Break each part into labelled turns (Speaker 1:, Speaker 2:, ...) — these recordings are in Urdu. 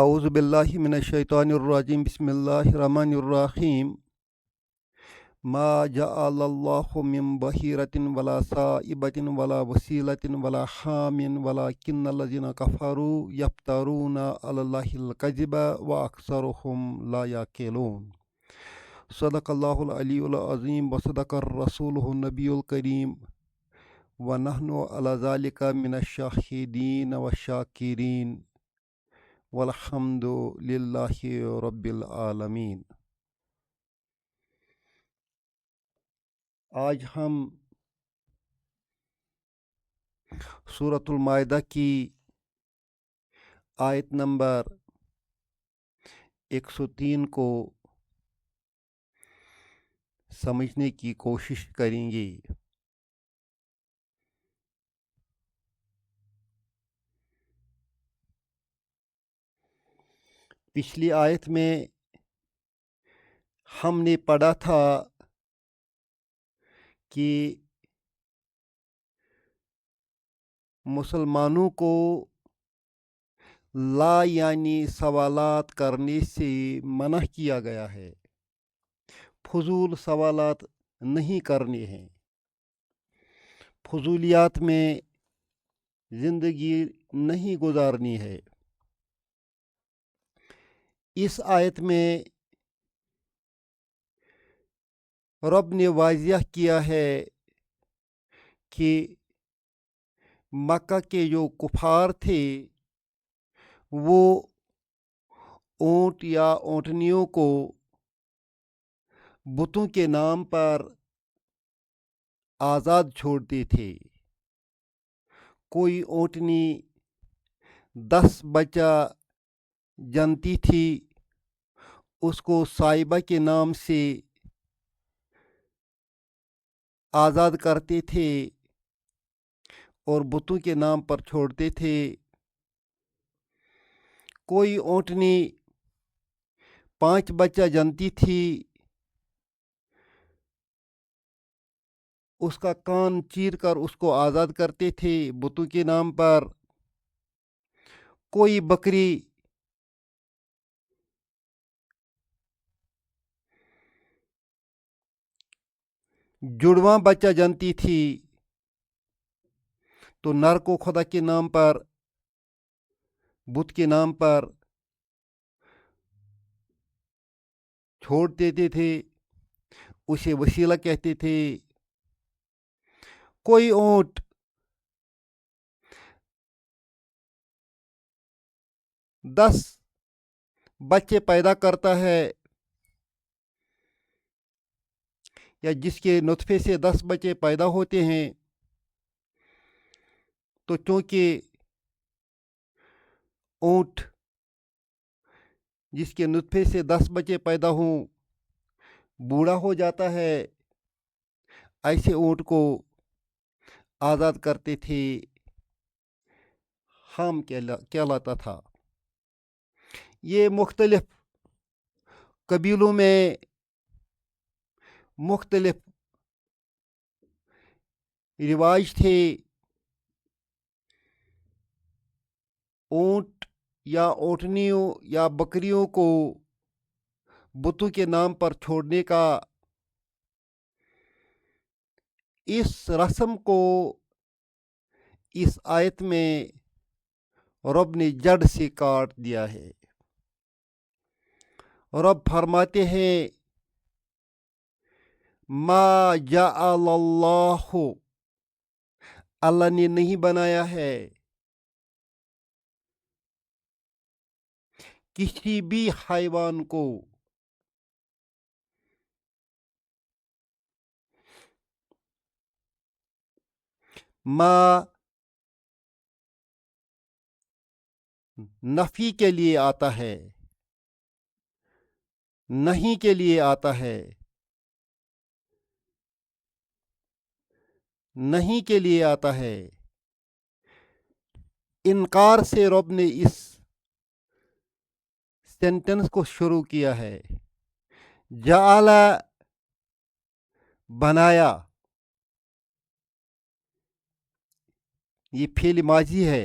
Speaker 1: اعوذ باللہ من الشیطان الرجیم بسم اللہ الرحمن الرحیم ما جعل اللہ من بحیرۃ ولا صائبۃ ولا وسیلۃ ولا حام ولکن الذین کفروا یفترون علی اللہ الکذب واکثرهم لا یعقلون صدق اللہ العلی العظیم وصدق الرسول النبی الکریم ونحن علی ذلک من الشاہدین والشاکرین والحمد للہ رب العالمین۔ آج ہم سورۃ المائدہ کی آیت نمبر 103 کو سمجھنے کی کوشش کریں گے۔ پچھلی آیت میں ہم نے پڑھا تھا کہ مسلمانوں کو لا یعنی سوالات کرنے سے منع کیا گیا ہے، فضول سوالات نہیں کرنے ہیں، فضولیات میں زندگی نہیں گزارنی ہے۔ اس آیت میں رب نے واضح کیا ہے کہ مکہ کے جو کفار تھے وہ اونٹ یا اونٹنیوں کو بتوں کے نام پر آزاد چھوڑتے تھے۔ کوئی اونٹنی 10 بچہ جنتی تھی، اس کو صائبہ کے نام سے آزاد کرتے تھے اور بتوں کے نام پر چھوڑتے تھے۔ کوئی اونٹنی 5 بچہ جنتی تھی، اس کا کان چیر کر اس کو آزاد کرتے تھے بتوں کے نام پر۔ کوئی بکری جڑواں بچہ جنتی تھی تو نر کو خدا کے نام پر، بت کے نام پر چھوڑ دیتے تھے، اسے وسیلہ کہتے تھے۔ کوئی اونٹ 10 بچے پیدا کرتا ہے یا جس کے نطفے سے 10 بچے پیدا ہوتے ہیں، تو چونکہ اونٹ جس کے نطفے سے 10 بچے پیدا ہوں بوڑھا ہو جاتا ہے، ایسے اونٹ کو آزاد کرتے تھے، حام کہلاتا تھا۔ یہ مختلف قبیلوں میں مختلف رواج تھے۔ اونٹ یا اونٹنیوں یا بکریوں کو بتوں کے نام پر چھوڑنے کا، اس رسم کو اس آیت میں رب نے جڑ سے کاٹ دیا ہے۔ رب فرماتے ہیں ما جعل اللہ، اللہ نے نہیں بنایا ہے کسی بھی حیوان کو ما نفی کے لیے آتا ہے، نہیں کے لیے آتا ہے، نہیں کے لیے آتا ہے۔ انکار سے رب نے اس سینٹنس کو شروع کیا ہے۔ جعل بنایا، یہ فعل ماضی ہے۔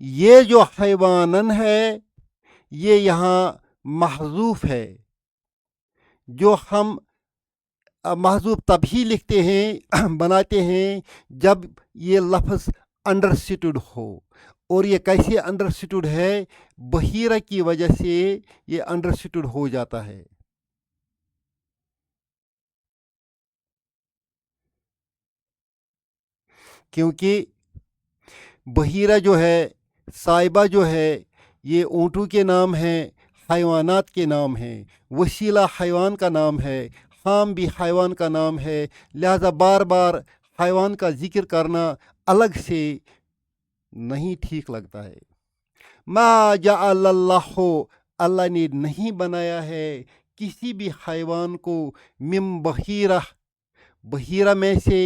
Speaker 1: یہ جو حیوانن ہے یہ یہاں محذوف ہے. جو ہم محذوف تبھی لکھتے ہیں بناتے ہیں جب یہ لفظ انڈرسٹوڈ ہو. اور یہ کیسے انڈرسٹوڈ ہے؟ بحیرہ کی وجہ سے یہ انڈرسٹوڈ ہو جاتا ہے. کیونکہ بحیرہ جو ہے، صائبہ جو ہے، یہ اونٹوں کے نام ہیں، حیوانات کے نام ہیں. وسیلہ حیوان کا نام ہے، حام بھی حیوان کا نام ہے. لہذا بار بار حیوان کا ذکر کرنا الگ سے نہیں ٹھیک لگتا ہے. ما جعل اللہ، اللہ نے نہیں بنایا ہے کسی بھی حیوان کو مم بحیرہ، بحیرہ میں سے،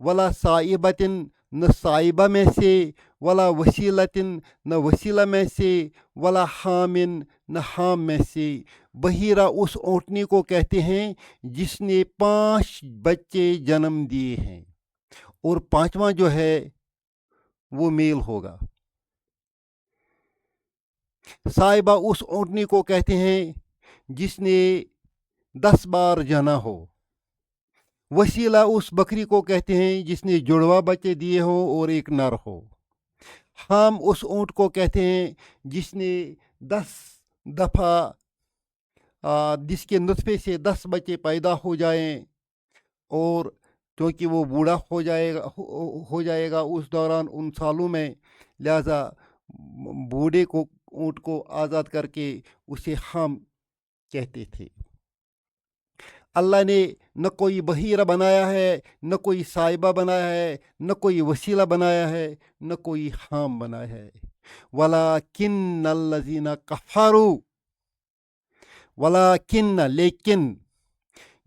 Speaker 1: ولا صائبتن، نہ صائبہ میں سے، ولا وسیلتن، نہ وسیلہ میں سے، ولا حامن، نہ حام میں سے. بحیرہ اس اونٹنی کو کہتے ہیں جس نے 5 بچے جنم دیے ہیں، اور 5واں جو ہے وہ میل ہوگا. صائبہ اس اونٹنی کو کہتے ہیں جس نے 10 بار جنا ہو. وسیلہ اس بکری کو کہتے ہیں جس نے جڑوا بچے دیے ہوں اور ایک نر ہو. حام اس اونٹ کو کہتے ہیں جس نے 10 دفعہ جس کے نطفے سے 10 بچے پیدا ہو جائیں، اور کیونکہ وہ بوڑھا ہو جائے گا اس دوران، ان سالوں میں، لہذا بوڑھے کو اونٹ کو آزاد کر کے اسے حام کہتے تھے. اللہ نے نہ کوئی بحیرہ بنایا ہے، نہ کوئی صائبہ بنایا ہے، نہ کوئی وسیلہ بنایا ہے، نہ کوئی حام بنایا ہے. وَلَٰكِنَّ الَّذِينَ كَفَرُوا، وَلَٰكِنَّ، لیکن.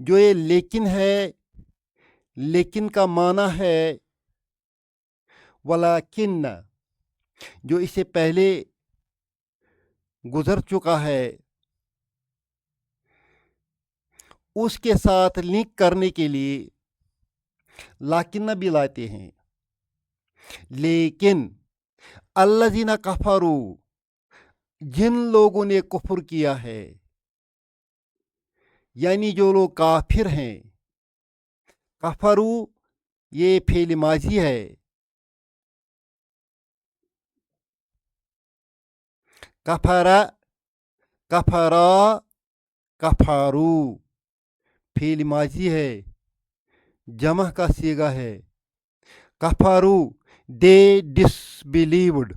Speaker 1: جو یہ لیکن ہے، لیکن کا معنی ہے وَلَٰكِنَّ، جو اس سے پہلے گزر چکا ہے، اس کے ساتھ لنک کرنے کے لیے لاکن بھی لاتے ہیں. لیکن الذین کفروا، جن لوگوں نے کفر کیا ہے، یعنی جو لوگ کافر ہیں. کفروا یہ فعل ماضی ہے. کفرا، کفرا، کفارو فعل ماضی ہے، جمع کا صیغہ ہے. کفارو، دے ڈسبلیوڈ.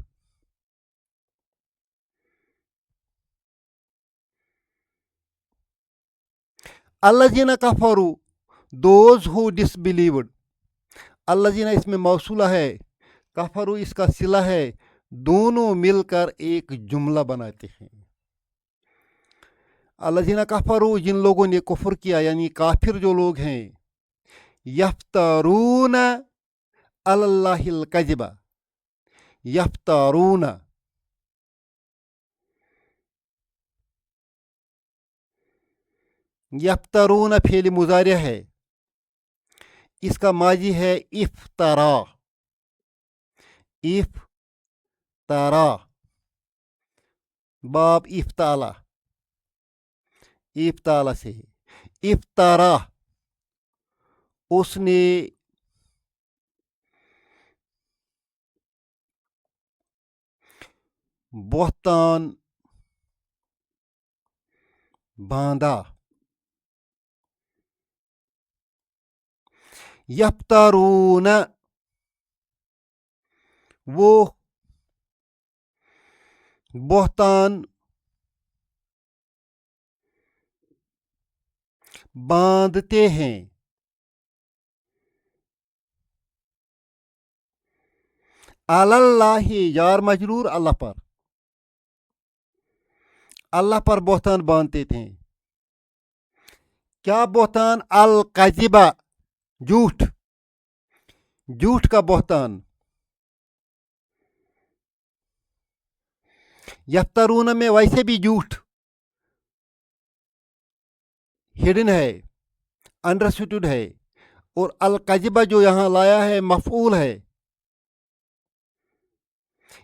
Speaker 1: الذین کفروا، دوز ہو ڈسبلیوڈ. الذین اس میں موصولہ ہے، کفروا اس کا صلہ ہے، دونوں مل کر ایک جملہ بناتے ہیں. الذین کفروا، جن لوگوں نے کفر کیا، یعنی کافر جو لوگ ہیں. یفترون علی اللہ الکذب، یفترون، یفترون فعل مضارع ہے، اس کا ماضی ہے افترا. افترا، باب افتعلا، افتعلا سے. افترا، اس نے بہتان باندھا. یفترون، وہ بہتان باندھتے ہیں. علی اللہ، جار مجرور اللہ پر، اللہ پر بہتان باندھتے تھے. کیا بہتان؟ القذبہ، جھوٹ، جھوٹ کا بہتان. یفترون میں ویسے بھی جھوٹ ہڈن ہے، انڈرسٹوڈ ہے، اور القذبہ جو یہاں لایا ہے مفعول ہے.